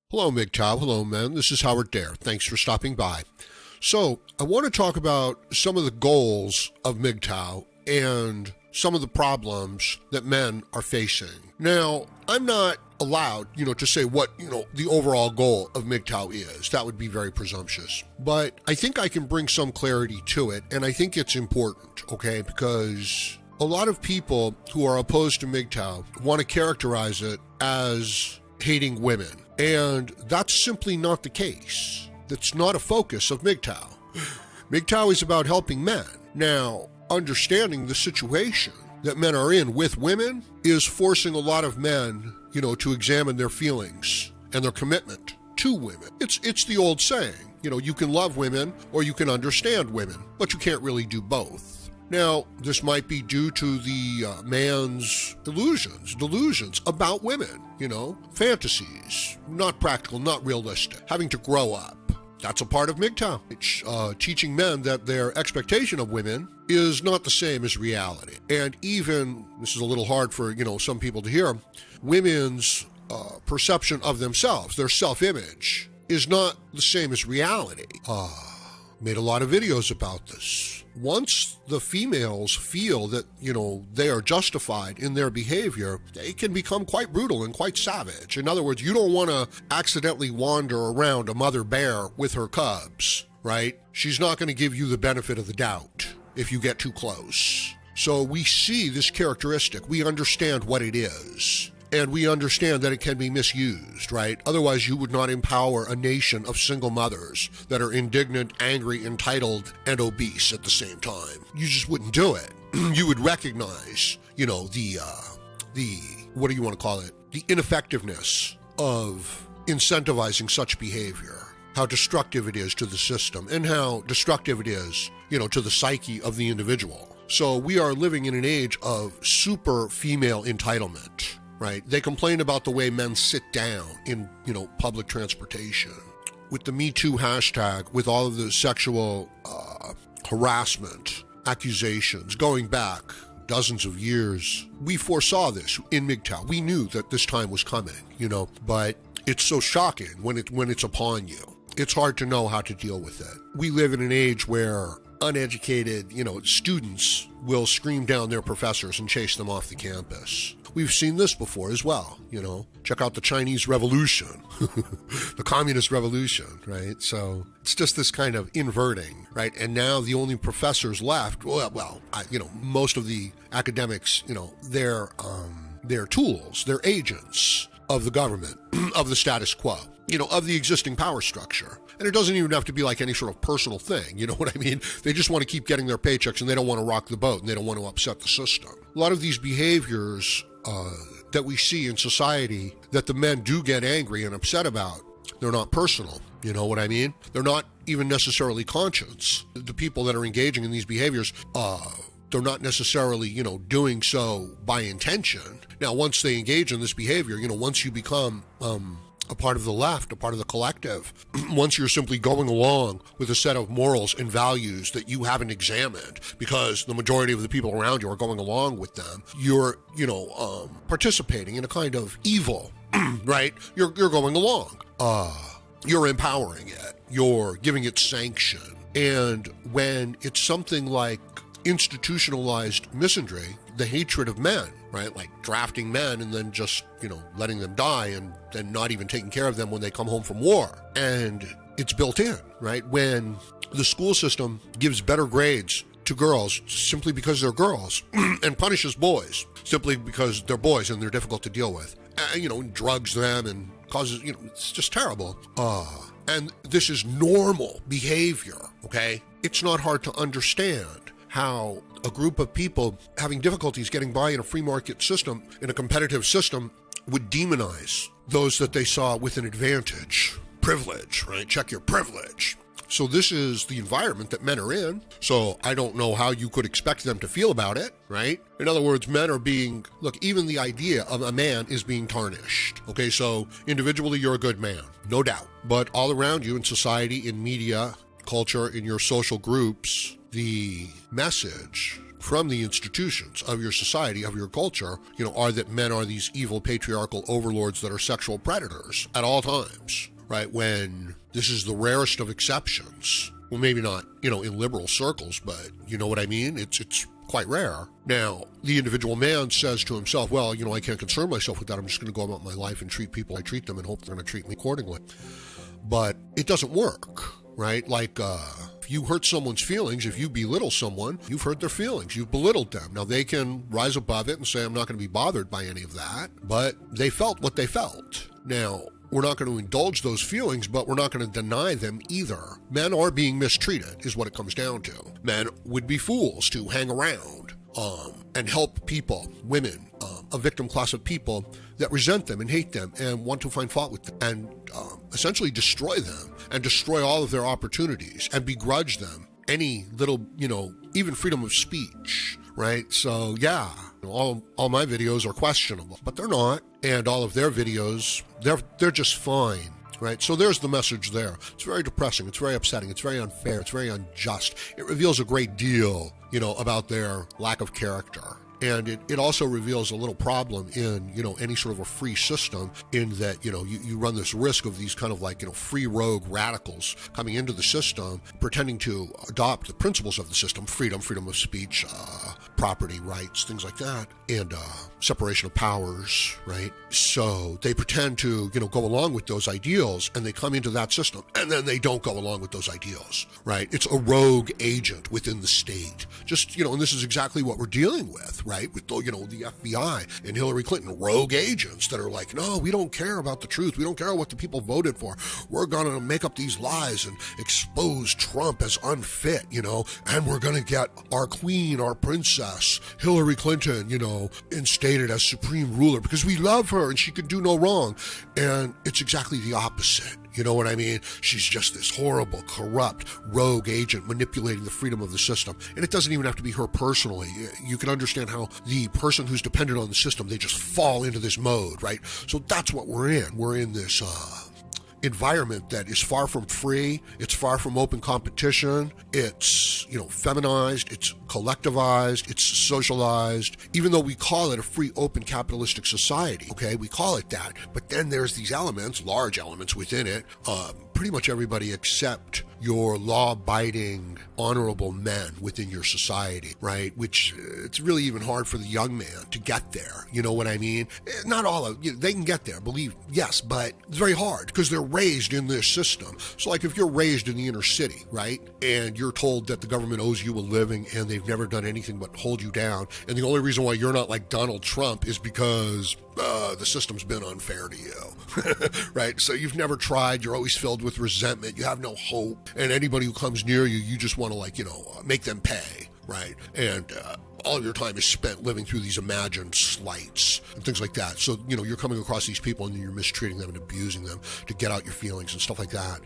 Hello, MGTOW. Hello, men. This is Howard Dare. Thanks for stopping by. So, I want to talk about some of the goals of MGTOW and some of the problems that men are facing. Now, I'm not allowed, to say what, the overall goal of MGTOW is. That would be very presumptuous. But I think I can bring some clarity to it, and I think it's important, okay? Because a lot of people who are opposed to MGTOW want to characterize it as hating women. And that's simply not the case. That's not a focus of MGTOW. MGTOW is about helping men. Now, understanding the situation that men are in with women is forcing a lot of men, to examine their feelings and their commitment to women. It's the old saying, you can love women or you can understand women, but you can't really do both. Now, this might be due to the man's delusions about women, fantasies, not practical, not realistic, having to grow up. That's a part of MGTOW. It's teaching men that their expectation of women is not the same as reality. And even, this is a little hard for, some people to hear, women's perception of themselves, their self-image, is not the same as reality. Made a lot of videos about this. Once the females feel that, they are justified in their behavior, they can become quite brutal and quite savage. In other words, you don't want to accidentally wander around a mother bear with her cubs, right? She's not going to give you the benefit of the doubt if you get too close. So we see this characteristic. We understand what it is. And we understand that it can be misused, right? Otherwise, you would not empower a nation of single mothers that are indignant, angry, entitled, and obese at the same time. You just wouldn't do it. You would recognize, the what do you want to call it? The ineffectiveness of incentivizing such behavior, how destructive it is to the system, and how destructive it is, to the psyche of the individual. So we are living in an age of super female entitlement. Right? They complain about the way men sit down in, public transportation. With the Me Too hashtag, with all of the sexual harassment, accusations going back dozens of years, we foresaw this in MGTOW. We knew that this time was coming, but it's so shocking when it's upon you. It's hard to know how to deal with it. We live in an age where uneducated, students will scream down their professors and chase them off the campus. We've seen this before as well, Check out the Chinese Revolution, the Communist Revolution, right? So it's just this kind of inverting, right? And now the only professors left, most of the academics, they're tools, they're agents of the government, of the status quo, of the existing power structure. And it doesn't even have to be like any sort of personal thing, you know what I mean? They just want to keep getting their paychecks and they don't want to rock the boat and they don't want to upset the system. A lot of these behaviors that we see in society that the men do get angry and upset about, they're not personal, you know what I mean? They're not even necessarily conscious. The people that are engaging in these behaviors, they're not necessarily, doing so by intention. Now, once they engage in this behavior, once you become a part of the left, a part of the collective, once you're simply going along with a set of morals and values that you haven't examined because the majority of the people around you are going along with them, you're, participating in a kind of evil, right? You're going along. You're empowering it. You're giving it sanction. And when it's something like institutionalized misandry, the hatred of men, right? Like drafting men and then just, letting them die and then not even taking care of them when they come home from war. And it's built in, right? When the school system gives better grades to girls simply because they're girls and punishes boys simply because they're boys and they're difficult to deal with, drugs them and causes, it's just terrible. And this is normal behavior, okay? It's not hard to understand how a group of people having difficulties getting by in a free market system, in a competitive system, would demonize those that they saw with an advantage. Privilege, right? Check your privilege. So this is the environment that men are in. So I don't know how you could expect them to feel about it, right? In other words, men are even the idea of a man is being tarnished. Okay, so individually you're a good man, no doubt. But all around you in society, in media, culture, in your social groups, the message from the institutions of your society, of your culture, are that men are these evil patriarchal overlords that are sexual predators at all times, right? When this is the rarest of exceptions. Well, maybe not, in liberal circles, but you know what I mean? It's quite rare. Now, the individual man says to himself, well, I can't concern myself with that. I'm just going to go about my life and treat people I treat them and hope they're going to treat me accordingly. But it doesn't work, right? Like, if you hurt someone's feelings, if you belittle someone, you've hurt their feelings, you've belittled them. Now, they can rise above it and say, I'm not going to be bothered by any of that, but they felt what they felt. Now, we're not going to indulge those feelings, but we're not going to deny them either. Men are being mistreated, is what it comes down to. Men would be fools to hang around and help people, women, a victim class of people that resent them and hate them and want to find fault with them and essentially destroy them and destroy all of their opportunities and begrudge them any little, even freedom of speech, right? So yeah, all my videos are questionable, but they're not. And all of their videos, they're just fine, right? So there's the message there. It's very depressing. It's very upsetting. It's very unfair. It's very unjust. It reveals a great deal, about their lack of character. And it also reveals a little problem in, any sort of a free system in that, you run this risk of these kind of like, free rogue radicals coming into the system, pretending to adopt the principles of the system, freedom of speech, property rights, things like that, and separation of powers, right? So they pretend to, go along with those ideals, and they come into that system, and then they don't go along with those ideals, right? It's a rogue agent within the state. Just, and this is exactly what we're dealing with, right? With, the FBI and Hillary Clinton, rogue agents that are like, no, we don't care about the truth. We don't care what the people voted for. We're going to make up these lies and expose Trump as unfit, and we're going to get our queen, our princess, Hillary Clinton, instated as supreme ruler because we love her and she could do no wrong. And it's exactly the opposite. You know what I mean? She's just this horrible, corrupt, rogue agent manipulating the freedom of the system. And it doesn't even have to be her personally. You can understand how the person who's dependent on the system, they just fall into this mode, right? So that's what we're in. We're in this environment that is far from free. It's far from open competition. It's, feminized. It's collectivized. It's socialized. Even though we call it a free, open, capitalistic society, okay, we call it that. But then there's these elements, large elements within it, pretty much everybody except your law-abiding, honorable men within your society, right? Which it's really even hard for the young man to get there. You know what I mean? Not all of they can get there, yes, but it's very hard because they're raised in this system. So like if you're raised in the inner city, right? And you're told that the government owes you a living and they've never done anything but hold you down. And the only reason why you're not like Donald Trump is because the system's been unfair to you, right? So you've never tried. You're always filled with resentment. You have no hope. And anybody who comes near you, you just want to make them pay, right? And all of your time is spent living through these imagined slights and things like that. So, you're coming across these people and you're mistreating them and abusing them to get out your feelings and stuff like that.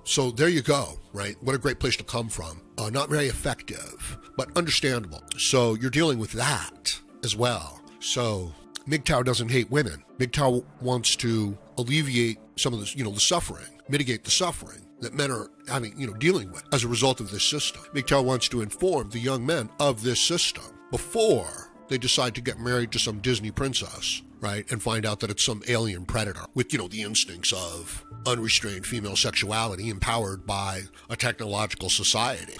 So there you go, right? What a great place to come from. Not very effective, but understandable. So you're dealing with that as well. So MGTOW doesn't hate women. MGTOW wants to alleviate some of this, the suffering, mitigate the suffering that men are having, dealing with as a result of this system. MGTOW wants to inform the young men of this system before they decide to get married to some Disney princess, right? And find out that it's some alien predator with, the instincts of unrestrained female sexuality empowered by a technological society,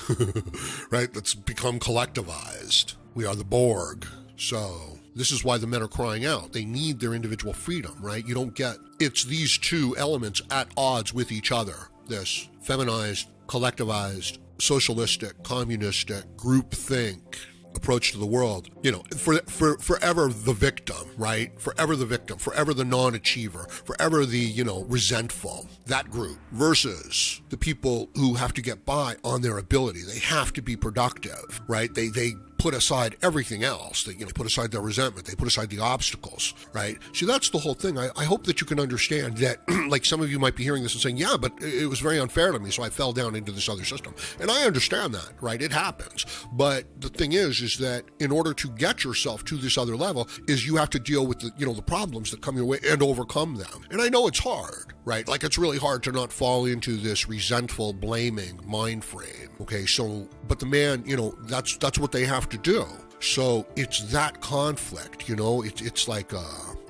right? That's become collectivized. We are the Borg. So this is why the men are crying out. They need their individual freedom, right? It's these two elements at odds with each other. This feminized, collectivized, socialistic, communistic, groupthink approach to the world, forever the victim, right? Forever the victim, forever the non-achiever, forever the, resentful, that group versus the people who have to get by on their ability. They have to be productive, right? They put aside everything else. They put aside their resentment. They put aside the obstacles, right? See, that's the whole thing. I hope that you can understand that, like some of you might be hearing this and saying, yeah, but it was very unfair to me, so I fell down into this other system. And I understand that, right? It happens. But the thing is that in order to get yourself to this other level is you have to deal with the problems that come your way and overcome them. And I know it's hard, right? Like it's really hard to not fall into this resentful, blaming mind frame. Okay, so, but the man, that's what they have to do. So it's that conflict, it's like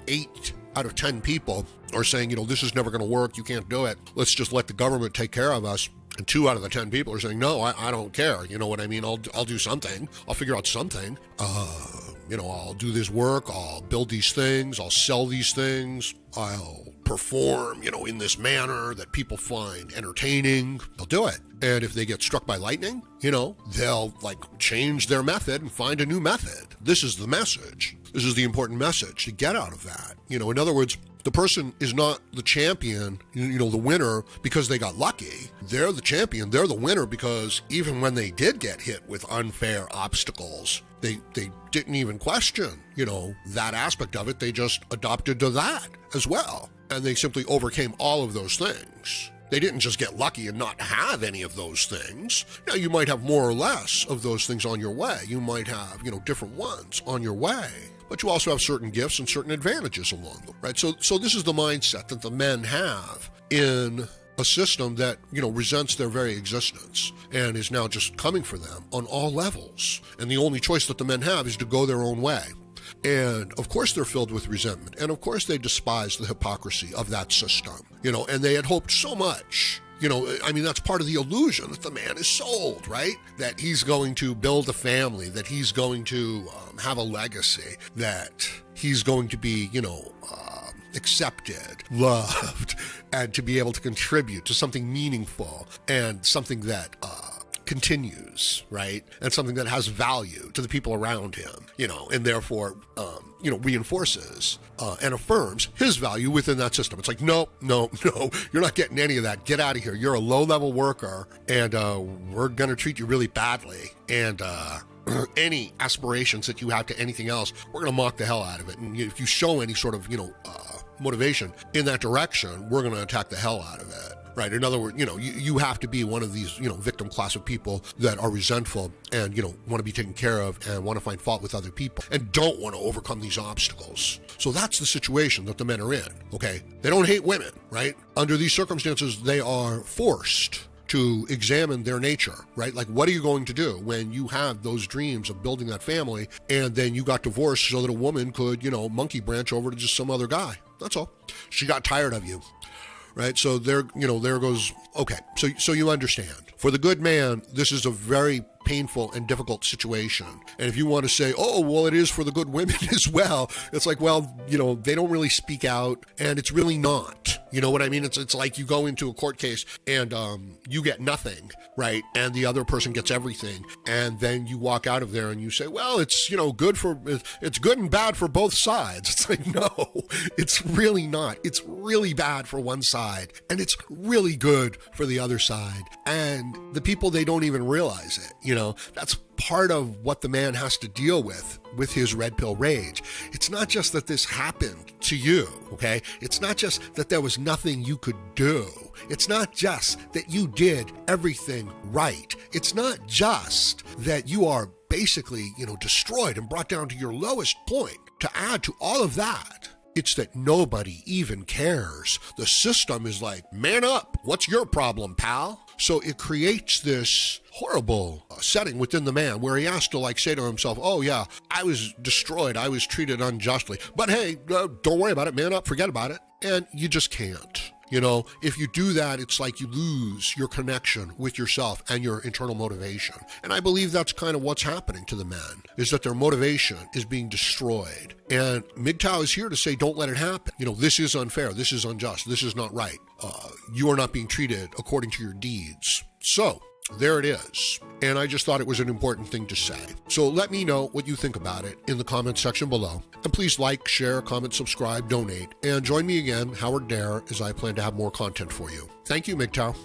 8 out of 10 people are saying, this is never going to work. You can't do it. Let's just let the government take care of us. And 2 out of the 10 people are saying, no, I don't care. You know what I mean? I'll do something. I'll figure out something. I'll do this work. I'll build these things. I'll sell these things. I'll perform, in this manner that people find entertaining. They'll do it. And if they get struck by lightning, they'll change their method and find a new method. This is the message. This is the important message to get out of that. In other words, the person is not the champion, the winner because they got lucky. They're the champion. They're the winner because even when they did get hit with unfair obstacles, they didn't even question, that aspect of it. They just adopted to that as well. And they simply overcame all of those things. They didn't just get lucky and not have any of those things. Now, you might have more or less of those things on your way. You might have, different ones on your way. But you also have certain gifts and certain advantages along them, right? So this is the mindset that the men have in a system that, resents their very existence and is now just coming for them on all levels. And the only choice that the men have is to go their own way. And of course they're filled with resentment. And of course they despise the hypocrisy of that system, and they had hoped so much. That's part of the illusion that the man is sold, right? That he's going to build a family, that he's going to have a legacy, that he's going to be, accepted, loved, and to be able to contribute to something meaningful and something that continues, right? And something that has value to the people around him, and therefore, reinforces and affirms his value within that system. It's like, no, you're not getting any of that. Get out of here. You're a low-level worker, and we're going to treat you really badly. And any aspirations that you have to anything else, we're going to mock the hell out of it. And if you show any sort of, motivation in that direction, we're going to attack the hell out of it. Right. In other words, you have to be one of these, victim class of people that are resentful and, want to be taken care of and want to find fault with other people and don't want to overcome these obstacles. So that's the situation that the men are in. Okay. They don't hate women, right? Under these circumstances, they are forced to examine their nature, right? Like, what are you going to do when you have those dreams of building that family and then you got divorced so that a woman could, monkey branch over to just some other guy? That's all. She got tired of you. Right. So there goes. Okay. So you understand. For the good man, this is a very painful and difficult situation. And if you want to say, oh, well, it is for the good women as well, it's like, well, they don't really speak out and it's really not. You know what I mean? It's like you go into a court case and you get nothing, right? And the other person gets everything. And then you walk out of there and you say, well, it's, it's good and bad for both sides. It's like, no, it's really not. It's really bad for one side and it's really good for the other side. And the people, they don't even realize it. That's part of what the man has to deal with his red pill rage. It's not just that this happened to you, okay? It's not just that there was nothing you could do. It's not just that you did everything right. It's not just that you are basically, destroyed and brought down to your lowest point. To add to all of that, it's that nobody even cares. The system is like, man up. What's your problem, pal? So it creates this horrible setting within the man where he has to say to himself, oh yeah, I was destroyed. I was treated unjustly. But hey, don't worry about it. Man up. Forget about it. And you just can't. If you do that, it's like you lose your connection with yourself and your internal motivation. And I believe that's kind of what's happening to the men, is that their motivation is being destroyed. And MGTOW is here to say, don't let it happen. This is unfair. This is unjust. This is not right. You are not being treated according to your deeds. So there it is. And I just thought it was an important thing to say. So let me know what you think about it in the comments section below. And please like, share, comment, subscribe, donate, and join me again, Howard Dare, as I plan to have more content for you. Thank you, MGTOW.